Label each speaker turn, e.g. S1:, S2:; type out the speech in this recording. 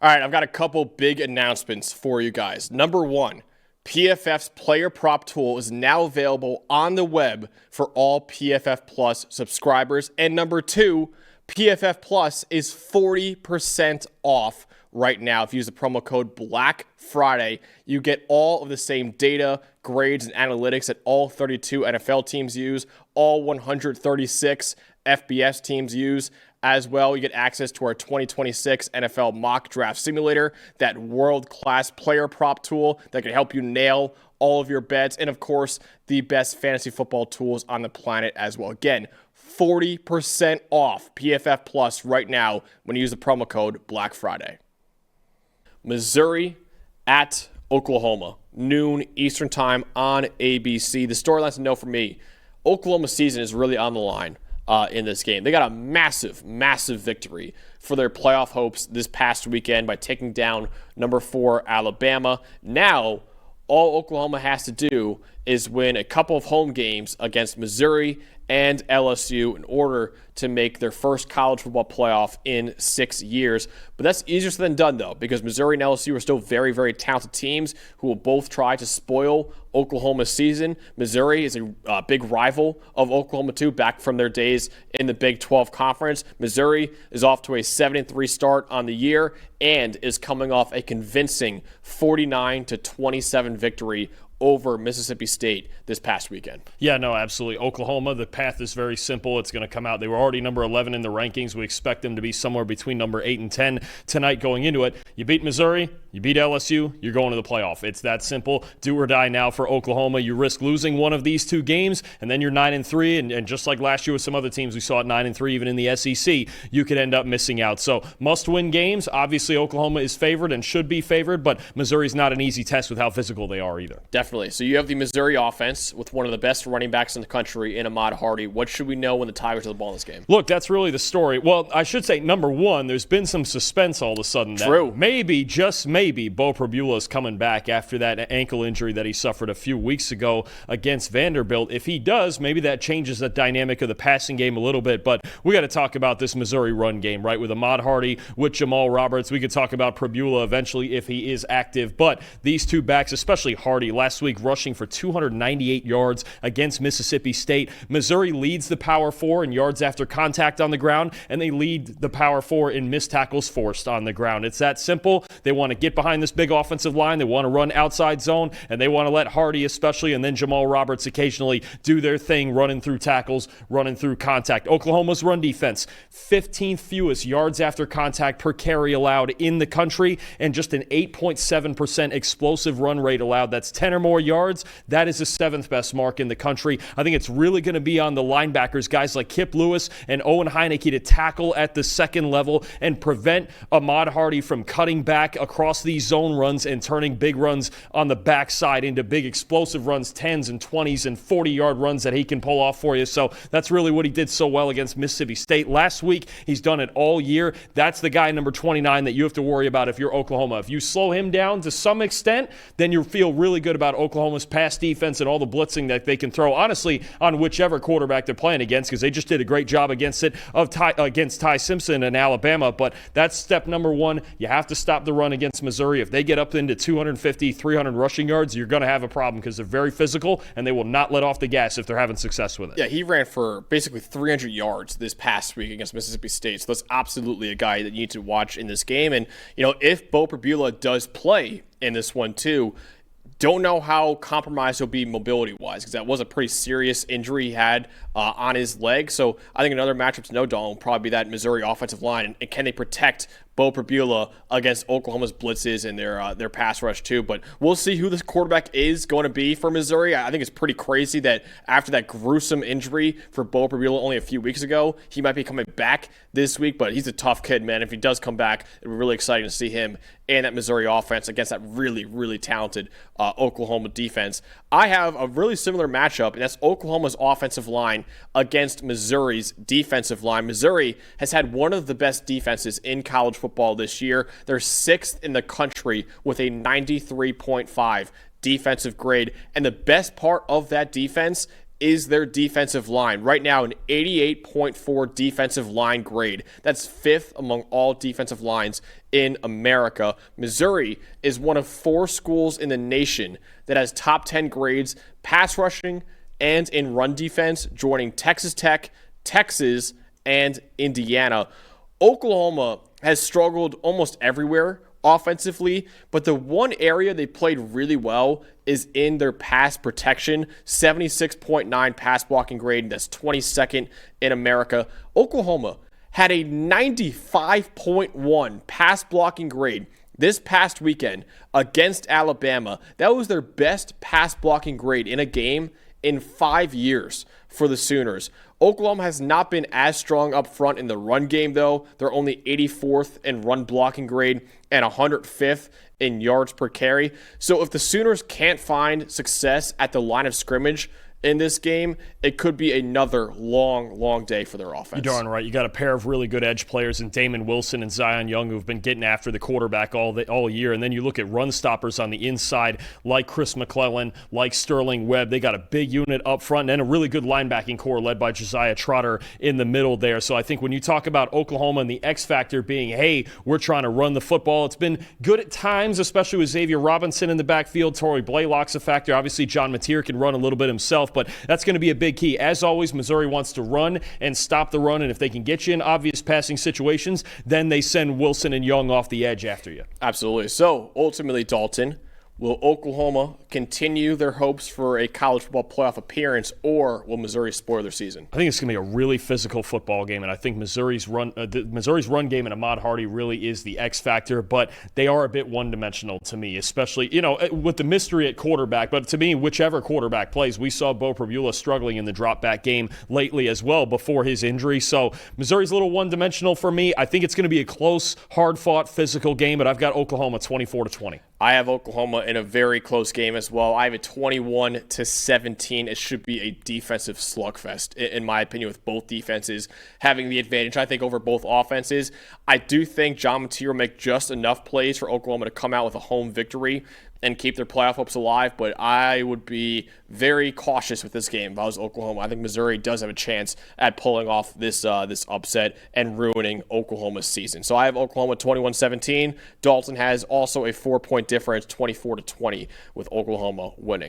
S1: All right, I've got a couple big announcements for you guys. Number one, PFF's player prop tool is now available on the web for all PFF Plus subscribers. And number two, PFF Plus is 40% off right now. If you use the promo code Black Friday, you get all of the same data, grades, and analytics that all 32 NFL teams use, all 136 FBS teams use. As well, you get access to our 2026 NFL mock draft simulator, that world-class player prop tool that can help you nail all of your bets, and of course, the best fantasy football tools on the planet as well. Again, 40% off PFF Plus right now when you use the promo code Black Friday. Missouri at Oklahoma, noon Eastern time on ABC. The storylines to know for me, Oklahoma's season is really on the line in this game. They got a massive, massive victory for their playoff hopes this past weekend by taking down number 4 Alabama. Now, all Oklahoma has to do is win a couple of home games against Missouri and LSU in order to make their first college football playoff in 6 years. But that's easier said than done, though, because Missouri and LSU are still very, very talented teams who will both try to spoil Oklahoma's season. Missouri is a big rival of Oklahoma, too, back from their days in the Big 12 Conference. Missouri is off to a 7-3 start on the year and is coming off a convincing 49-27 victory over Mississippi State this past weekend.
S2: Yeah, no, absolutely. Oklahoma, the path is very simple. It's going to come out. They were already number 11 in the rankings. We expect them to be somewhere between number 8 and 10 tonight going into it. You beat Missouri, you beat LSU, you're going to the playoff. It's that simple. Do or die now for Oklahoma. You risk losing one of these two games, and then you're 9-3, and just like last year with some other teams we saw at 9-3, even in the SEC, you could end up missing out. So must-win games. Obviously, Oklahoma is favored and should be favored, but Missouri's not an easy test with how physical they are either.
S1: Definitely. So you have the Missouri offense with one of the best running backs in the country in Ahmad Hardy. What should we know when the Tigers have the ball in this game?
S2: Look, that's really the story. Well, I should say, number one, there's been some suspense all of a sudden.
S1: True.
S2: Maybe, just maybe, Bo Prabula is coming back after that ankle injury that he suffered a few weeks ago against Vanderbilt. If he does, maybe that changes the dynamic of the passing game a little bit. But we got to talk about this Missouri run game, right, with Ahmad Hardy, with Jamal Roberts. We could talk about Prabula eventually if he is active. But these two backs, especially Hardy, last week rushing for 298 yards against Mississippi State. Missouri leads the Power 4 in yards after contact on the ground, and they lead the Power 4 in missed tackles forced on the ground. It's that simple. They want to get behind this big offensive line. They want to run outside zone, and they want to let Hardy especially, and then Jamal Roberts occasionally do their thing, running through tackles, running through contact. Oklahoma's run defense, 15th fewest yards after contact per carry allowed in the country, and just an 8.7% explosive run rate allowed. That's 10 or more yards. That is the 7th best mark in the country. I think it's really going to be on the linebackers, guys like Kip Lewis and Owen Heineke, to tackle at the second level and prevent Ahmad Hardy from cutting back across these zone runs and turning big runs on the backside into big explosive runs, 10s and 20s and 40-yard runs that he can pull off for you. So that's really what he did so well against Mississippi State last week. He's done it all year. That's the guy, number 29, that you have to worry about if you're Oklahoma. If you slow him down to some extent, then you feel really good about Oklahoma's pass defense and all the blitzing that they can throw, honestly, on whichever quarterback they're playing against, because they just did a great job against Ty Simpson and Alabama. But that's step number one. You have to stop the run against Missouri. If they get up into 250, 300 rushing yards, you're going to have a problem because they're very physical, and they will not let off the gas if they're having success with it.
S1: Yeah, he ran for basically 300 yards this past week against Mississippi State, so that's absolutely a guy that you need to watch in this game. And, if Bo Prabula does play in this one too, don't know how compromised he'll be mobility-wise, because that was a pretty serious injury he had on his leg. So I think another matchup to know, Dalton, will probably be that Missouri offensive line. And can they protect Bo Prabula against Oklahoma's blitzes and their pass rush too? But we'll see who this quarterback is going to be for Missouri. I think it's pretty crazy that after that gruesome injury for Bo Prabula only a few weeks ago, he might be coming back this week. But he's a tough kid, man. If he does come back, it'll be really exciting to see him and that Missouri offense against that really, really talented Oklahoma defense. I have a really similar matchup, and that's Oklahoma's offensive line against Missouri's defensive line. Missouri has had one of the best defenses in college football this year. They're 6th in the country with a 93.5 defensive grade. And the best part of that defense is their defensive line. Right now, an 88.4 defensive line grade. That's 5th among all defensive lines in America. Missouri is one of 4 schools in the nation that has top 10 grades pass rushing and in run defense, joining Texas Tech, Texas, and Indiana. Oklahoma has struggled almost everywhere offensively, but the one area they played really well is in their pass protection. 76.9 pass blocking grade. That's 22nd in America. Oklahoma had a 95.1 pass blocking grade this past weekend against Alabama. That was their best pass blocking grade in a game in 5 years for the Sooners. Oklahoma has not been as strong up front in the run game, though. They're only 84th in run blocking grade and 105th in yards per carry. So if the Sooners can't find success at the line of scrimmage in this game, it could be another long day for their offense.
S2: You're darn right. You got a pair of really good edge players in Damon Wilson and Zion Young who've been getting after the quarterback all year. And then you look at run stoppers on the inside like Chris McClellan, like Sterling Webb. They got a big unit up front and a really good linebacking core led by Josiah Trotter in the middle there. So I think when you talk about Oklahoma and the X factor being, hey, we're trying to run the football, it's been good at times, especially with Xavier Robinson in the backfield. Torrey Blaylock's a factor. Obviously, John Mateer can run a little bit himself, but that's going to be a big key. As always, Missouri wants to run and stop the run, and if they can get you in obvious passing situations, then they send Wilson and Young off the edge after you.
S1: Absolutely. So, ultimately, Dalton, will Oklahoma continue their hopes for a college football playoff appearance, or will Missouri spoil their season?
S2: I think it's going to be a really physical football game, and I think Missouri's run game and Ahmad Hardy really is the X factor, but they are a bit one-dimensional to me, especially, with the mystery at quarterback. But to me, whichever quarterback plays, we saw Bo Prabula struggling in the drop-back game lately as well before his injury. So Missouri's a little one-dimensional for me. I think it's going to be a close, hard-fought, physical game, but I've got Oklahoma 24-20.
S1: I have Oklahoma in a very close game as well. I have it 21-17. It should be a defensive slugfest, in my opinion, with both defenses having the advantage, I think, over both offenses. I do think John Mateer will make just enough plays for Oklahoma to come out with a home victory and keep their playoff hopes alive, but I would be very cautious with this game if I was Oklahoma. I think Missouri does have a chance at pulling off this upset and ruining Oklahoma's season. So I have Oklahoma 21-17. Dalton has also a 4-point difference, 24-20, with Oklahoma winning.